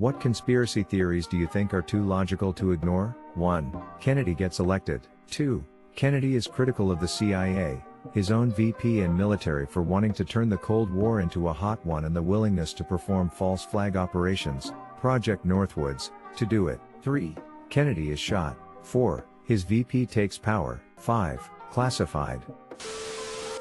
What conspiracy theories do you think are too logical to ignore? 1. Kennedy gets elected. 2. Kennedy is critical of the CIA, his own VP and military for wanting to turn the Cold War into a hot one and the willingness to perform false flag operations, Project Northwoods, to do it. 3. Kennedy is shot. 4. His VP takes power. 5. Classified.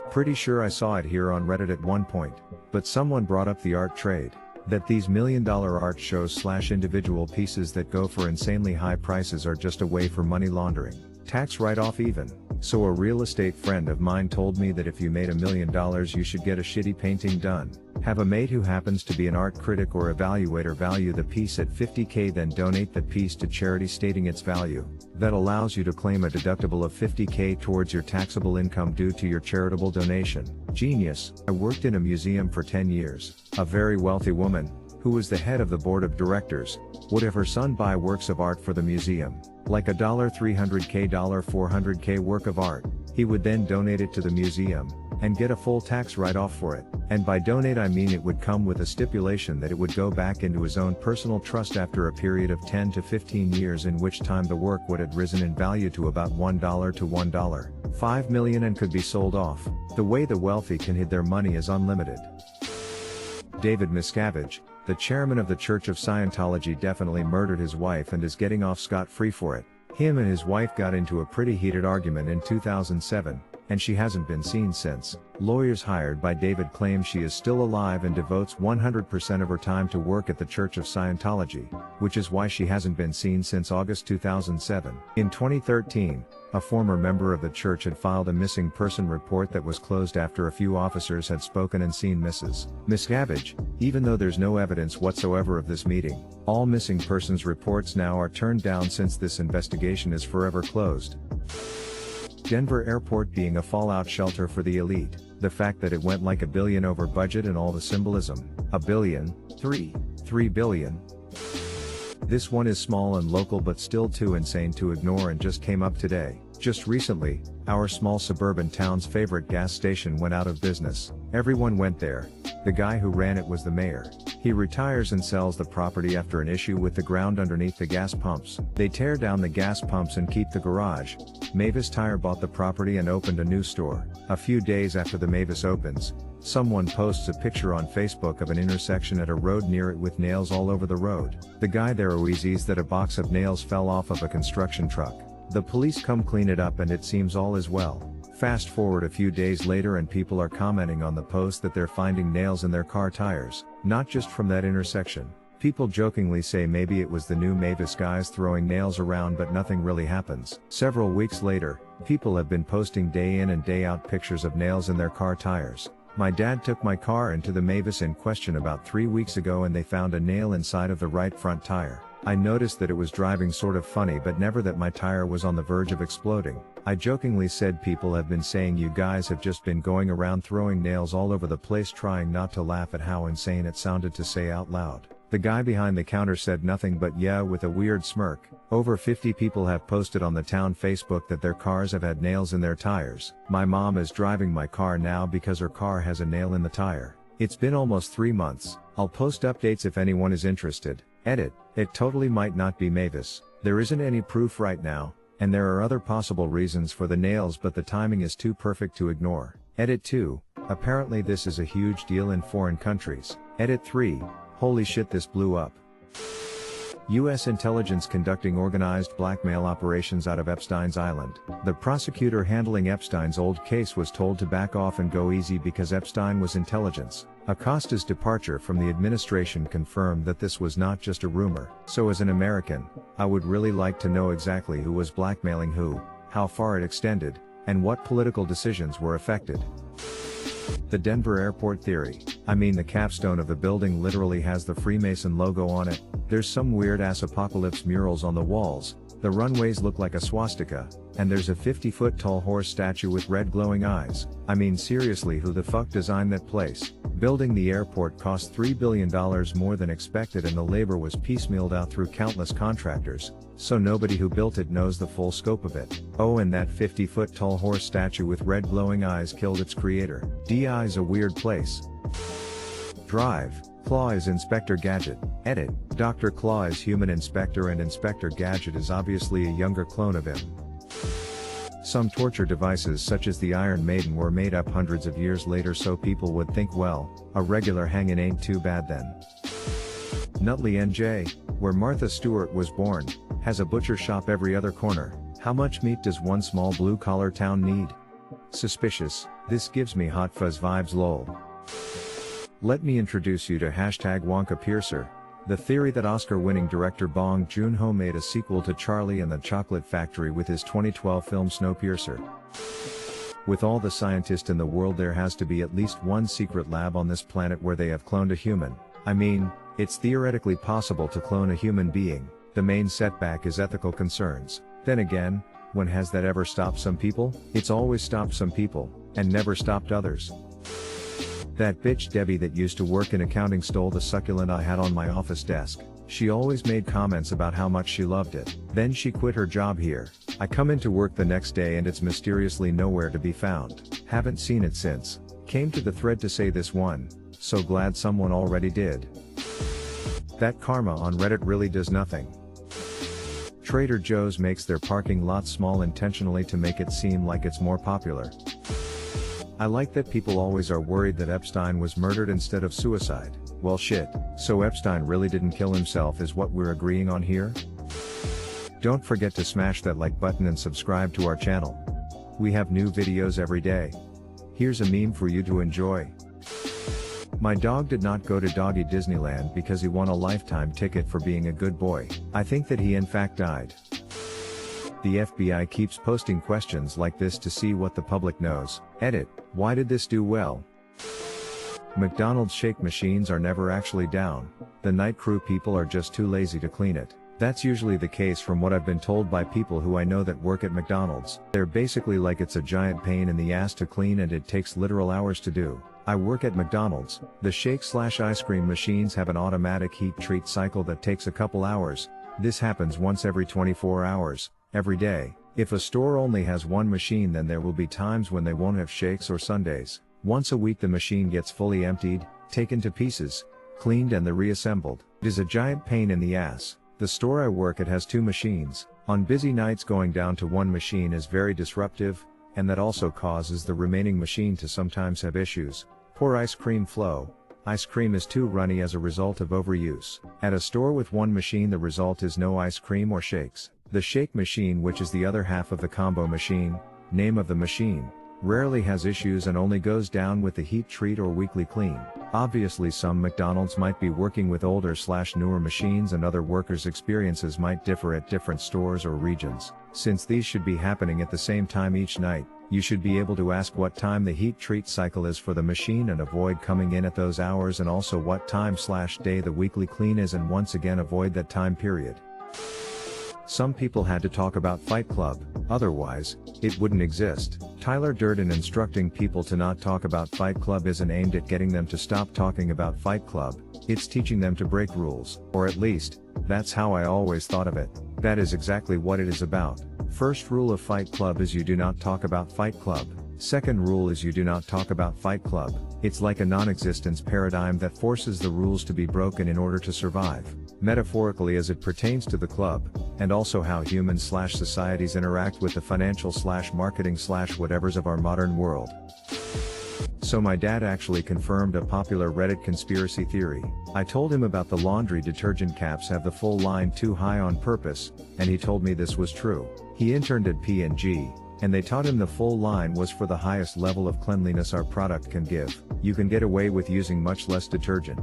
Pretty sure I saw it here on Reddit at one point, but someone brought up the art trade. That these $1 million art shows / individual pieces that go for insanely high prices are just a way for money laundering. Tax write-off even. So a real estate friend of mine told me that if you made $1 million you should get a shitty painting done. Have a mate who happens to be an art critic or evaluator value the piece at $50,000, then donate the piece to charity stating its value. That allows you to claim a deductible of $50,000 towards your taxable income due to your charitable donation. Genius. I worked in a museum for 10 years. A very wealthy woman, who was the head of the board of directors, would have her son buy works of art for the museum, like a $300,000 $400,000 work of art. He would then donate it to the museum, and get a full tax write-off for it. And by donate I mean it would come with a stipulation that it would go back into his own personal trust after a period of 10 to 15 years, in which time the work would have risen in value to about $1 to $1.5 million and could be sold off. The way the wealthy can hide their money is unlimited. David Miscavige, the chairman of the Church of Scientology, definitely murdered his wife and is getting off scot-free for it. Him and his wife got into a pretty heated argument in 2007, and she hasn't been seen since. Lawyers hired by David claim she is still alive and devotes 100% of her time to work at the Church of Scientology, which is why she hasn't been seen since August 2007. In 2013, a former member of the church had filed a missing person report that was closed after a few officers had spoken and seen Mrs. Miscavige, even though there's no evidence whatsoever of this meeting. All missing persons reports now are turned down since this investigation is forever closed. Denver Airport being a fallout shelter for the elite. The fact that it went like $1 billion over budget and all the symbolism. $1 billion, $3 billion. This one is small and local but still too insane to ignore and just came up today. Just recently, our small suburban town's favorite gas station went out of business. Everyone went there. The guy who ran it was the mayor. He retires and sells the property after an issue with the ground underneath the gas pumps. They tear down the gas pumps and keep the garage. Mavis Tire bought the property and opened a new store. A few days after the Mavis opens, someone posts a picture on Facebook of an intersection at a road near it with nails all over the road. The guy there sees that a box of nails fell off of a construction truck. The police come clean it up and it seems all is well. Fast forward a few days later and people are commenting on the post that they're finding nails in their car tires, not just from that intersection. People jokingly say maybe it was the new Mavis guys throwing nails around, but nothing really happens. Several weeks later, people have been posting day in and day out pictures of nails in their car tires. My dad took my car into the Mavis in question about 3 weeks ago and they found a nail inside of the right front tire. I noticed that it was driving sort of funny, but never that my tire was on the verge of exploding. I jokingly said people have been saying you guys have just been going around throwing nails all over the place, trying not to laugh at how insane it sounded to say out loud. The guy behind the counter said nothing but yeah with a weird smirk. Over 50 people have posted on the town Facebook that their cars have had nails in their tires. My mom is driving my car now because her car has a nail in the tire. It's been almost 3 months. I'll post updates if anyone is interested. Edit. It totally might not be Mavis. There isn't any proof right now, and there are other possible reasons for the nails, but the timing is too perfect to ignore. Edit 2. Apparently this is a huge deal in foreign countries. Edit 3. Holy shit, this blew up. U.S. intelligence conducting organized blackmail operations out of Epstein's Island. The prosecutor handling Epstein's old case was told to back off and go easy because Epstein was intelligence. Acosta's departure from the administration confirmed that this was not just a rumor. So as an American, I would really like to know exactly who was blackmailing who, how far it extended, and what political decisions were affected. The Denver Airport theory. I mean, the capstone of the building literally has the Freemason logo on it. There's some weird ass apocalypse murals on the walls. The runways look like a swastika, and there's a 50-foot tall horse statue with red glowing eyes. I mean, seriously, who the fuck designed that place? Building the airport cost $3 billion more than expected, and the labor was piecemealed out through countless contractors, so nobody who built it knows the full scope of it. Oh, and that 50-foot tall horse statue with red glowing eyes killed its creator. DI is a weird place. Drive. Claw is Inspector Gadget. Edit. Dr. Claw is Human Inspector and Inspector Gadget is obviously a younger clone of him. Some torture devices such as the Iron Maiden were made up hundreds of years later so people would think, well, a regular hangin' ain't too bad then. Nutley NJ, where Martha Stewart was born, has a butcher shop every other corner. How much meat does one small blue-collar town need? Suspicious. This gives me hot fuzz vibes lol. Let me introduce you to #Wonka Piercer, the theory that Oscar-winning director Bong Joon-ho made a sequel to Charlie and the Chocolate Factory with his 2012 film Snowpiercer. With all the scientists in the world, there has to be at least one secret lab on this planet where they have cloned a human. I mean, it's theoretically possible to clone a human being, the main setback is ethical concerns. Then again, when has that ever stopped some people? It's always stopped some people, and never stopped others. That bitch Debbie that used to work in accounting stole the succulent I had on my office desk. She always made comments about how much she loved it. Then she quit her job here. I come into work the next day and it's mysteriously nowhere to be found. Haven't seen it since. Came to the thread to say this one. So glad someone already did. That karma on Reddit really does nothing. Trader Joe's makes their parking lot small intentionally to make it seem like it's more popular. I like that people always are worried that Epstein was murdered instead of suicide. Well shit, so Epstein really didn't kill himself is what we're agreeing on here? Don't forget to smash that like button and subscribe to our channel. We have new videos every day. Here's a meme for you to enjoy. My dog did not go to Doggy Disneyland because he won a lifetime ticket for being a good boy. I think that he in fact died. The FBI keeps posting questions like this to see what the public knows. Edit. Why did this do well? McDonald's shake machines are never actually down. The night crew people are just too lazy to clean it. That's usually the case from what I've been told by people who I know that work at McDonald's. They're basically like it's a giant pain in the ass to clean and it takes literal hours to do. I work at McDonald's. The shake/ice cream machines have an automatic heat treat cycle that takes a couple hours. This happens once every 24 hours. Every day. If a store only has one machine, then there will be times when they won't have shakes or sundaes. Once a week the machine gets fully emptied, taken to pieces, cleaned and then reassembled. It is a giant pain in the ass. The store I work at has two machines. On busy nights going down to one machine is very disruptive, and that also causes the remaining machine to sometimes have issues. Poor ice cream flow. Ice cream is too runny as a result of overuse. At a store with one machine the result is no ice cream or shakes. The shake machine, which is the other half of the combo machine, name of the machine, rarely has issues and only goes down with the heat treat or weekly clean. Obviously some McDonald's might be working with older/newer machines and other workers' experiences might differ at different stores or regions. Since these should be happening at the same time each night, you should be able to ask what time the heat treat cycle is for the machine and avoid coming in at those hours, and also what time/day the weekly clean is, and once again avoid that time period. Some people had to talk about Fight Club, otherwise, it wouldn't exist. Tyler Durden instructing people to not talk about Fight Club isn't aimed at getting them to stop talking about Fight Club, it's teaching them to break rules. Or at least, that's how I always thought of it. That is exactly what it is about. First rule of Fight Club is you do not talk about Fight Club. Second rule is you do not talk about Fight Club. It's like a non-existence paradigm that forces the rules to be broken in order to survive. Metaphorically as it pertains to the club, and also how humans/societies interact with the financial/marketing/whatevers of our modern world. So my dad actually confirmed a popular Reddit conspiracy theory. I told him about the laundry detergent caps have the full line too high on purpose, and he told me this was true. He interned at P&G, and they taught him the full line was for the highest level of cleanliness our product can give. You can get away with using much less detergent.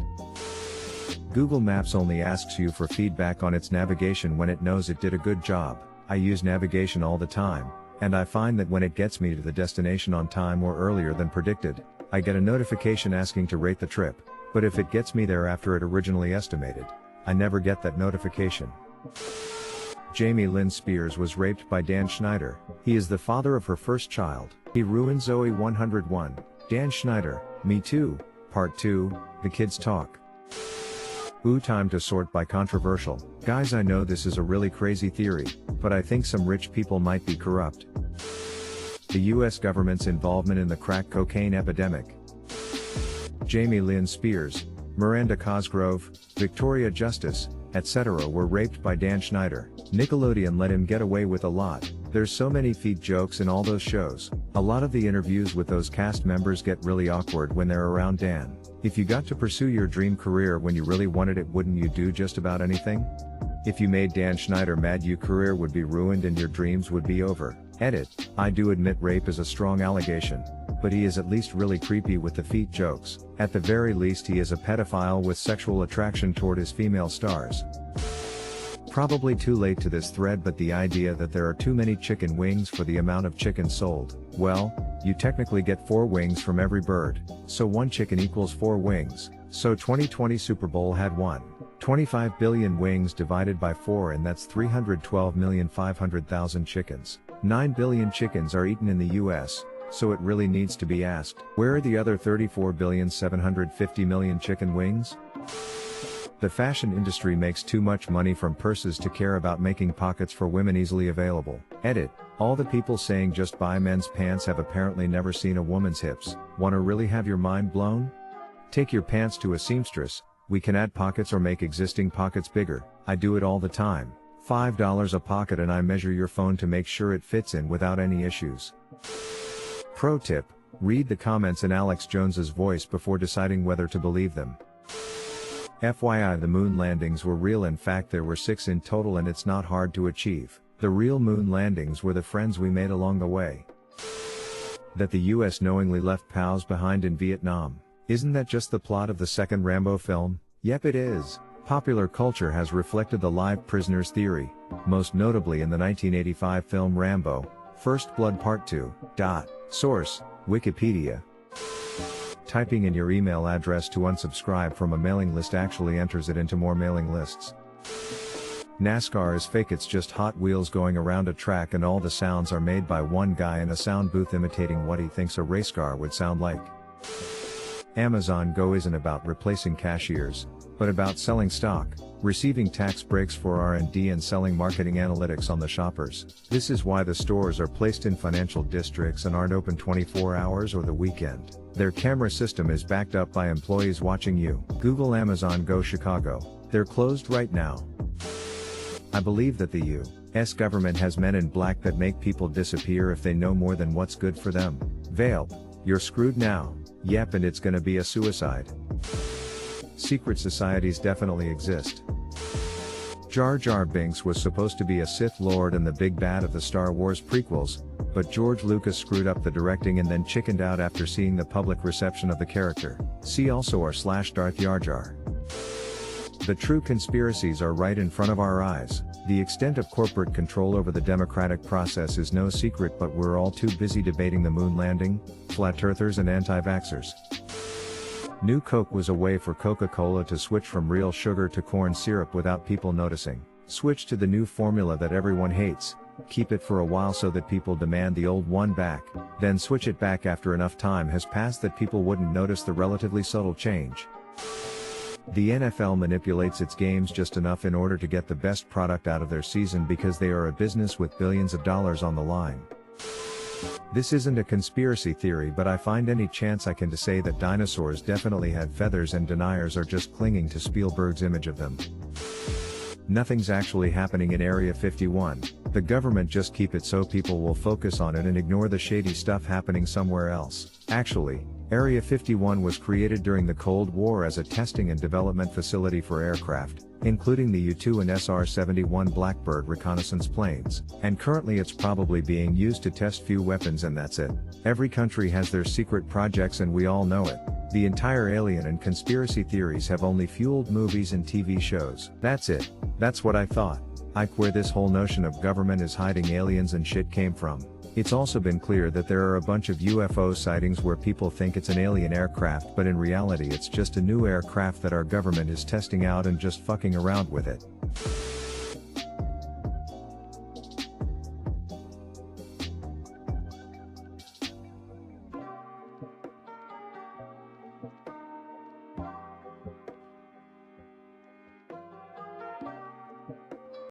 Google Maps only asks you for feedback on its navigation when it knows it did a good job. I use navigation all the time, and I find that when it gets me to the destination on time or earlier than predicted, I get a notification asking to rate the trip. But if it gets me there after it originally estimated, I never get that notification. Jamie Lynn Spears was raped by Dan Schneider. He is the father of her first child. He ruined Zoe 101. Dan Schneider, Me Too, Part 2, The Kids Talk. Ooh, time to sort by controversial. Guys, I know this is a really crazy theory, but I think some rich people might be corrupt. The US government's involvement in the crack cocaine epidemic. Jamie Lynn Spears, Miranda Cosgrove, Victoria Justice, etc. were raped by Dan Schneider. Nickelodeon let him get away with a lot. There's so many feet jokes in all those shows. A lot of the interviews with those cast members get really awkward when they're around Dan. If you got to pursue your dream career when you really wanted it, wouldn't you do just about anything? If you made Dan Schneider mad, your career would be ruined and your dreams would be over. Edit. I do admit rape is a strong allegation, but he is at least really creepy with the feet jokes. At the very least he is a pedophile with sexual attraction toward his female stars. Probably too late to this thread, but the idea that there are too many chicken wings for the amount of chicken sold. Well, you technically get 4 wings from every bird, so 1 chicken equals 4 wings. So 2020 Super Bowl had 1.25 billion wings divided by 4, and that's 312,500,000 chickens. 9 billion chickens are eaten in the US, so it really needs to be asked, where are the other 34,750,000,000 chicken wings? The fashion industry makes too much money from purses to care about making pockets for women easily available. Edit. All the people saying just buy men's pants have apparently never seen a woman's hips. Wanna really have your mind blown? Take your pants to a seamstress. We can add pockets or make existing pockets bigger. I do it all the time. $5 a pocket, and I measure your phone to make sure it fits in without any issues. Pro tip: read the comments in Alex Jones's voice before deciding whether to believe them. FYI, the moon landings were real. In fact, there were 6 in total, and it's not hard to achieve. The real moon landings were the friends we made along the way. That the US knowingly left POWs behind in Vietnam. Isn't that just the plot of the second Rambo film? Yep, it is. Popular culture has reflected the live prisoners theory, most notably in the 1985 film Rambo: First Blood Part 2. Source: Wikipedia. Typing in your email address to unsubscribe from a mailing list actually enters it into more mailing lists. NASCAR is fake. It's just Hot Wheels going around a track, and all the sounds are made by one guy in a sound booth imitating what he thinks a race car would sound like. Amazon Go isn't about replacing cashiers, but about selling stock, receiving tax breaks for R&D, and selling marketing analytics on the shoppers. This is why the stores are placed in financial districts and aren't open 24 hours or the weekend. Their camera system is backed up by employees watching you. Google Amazon Go Chicago. They're closed right now. I believe that the U.S. government has men in black that make people disappear if they know more than what's good for them. Veil. You're screwed now. Yep, and it's gonna be a suicide. Secret societies definitely exist. Jar Jar Binks was supposed to be a Sith Lord and the big bad of the Star Wars prequels, but George Lucas screwed up the directing and then chickened out after seeing the public reception of the character. See also r/Darth Jar Jar. The true conspiracies are right in front of our eyes. The extent of corporate control over the democratic process is no secret, but we're all too busy debating the moon landing, flat earthers, and anti-vaxxers. New Coke was a way for Coca-Cola to switch from real sugar to corn syrup without people noticing. Switch to the new formula that everyone hates, keep it for a while so that people demand the old one back, then switch it back after enough time has passed that people wouldn't notice the relatively subtle change. The NFL manipulates its games just enough in order to get the best product out of their season because they are a business with billions of dollars on the line. This isn't a conspiracy theory, but I find any chance I can to say that dinosaurs definitely had feathers and deniers are just clinging to Spielberg's image of them. Nothing's actually happening in Area 51. The government just keep it so people will focus on it and ignore the shady stuff happening somewhere else. Actually, Area 51 was created during the Cold War as a testing and development facility for aircraft, including the U-2 and SR-71 Blackbird reconnaissance planes, and currently it's probably being used to test few weapons, and that's it. Every country has their secret projects and we all know it. The entire alien and conspiracy theories have only fueled movies and TV shows. That's it. That's what I thought. Where this whole notion of government is hiding aliens and shit came from. It's also been clear that there are a bunch of UFO sightings where people think it's an alien aircraft, but in reality it's just a new aircraft that our government is testing out and just fucking around with it.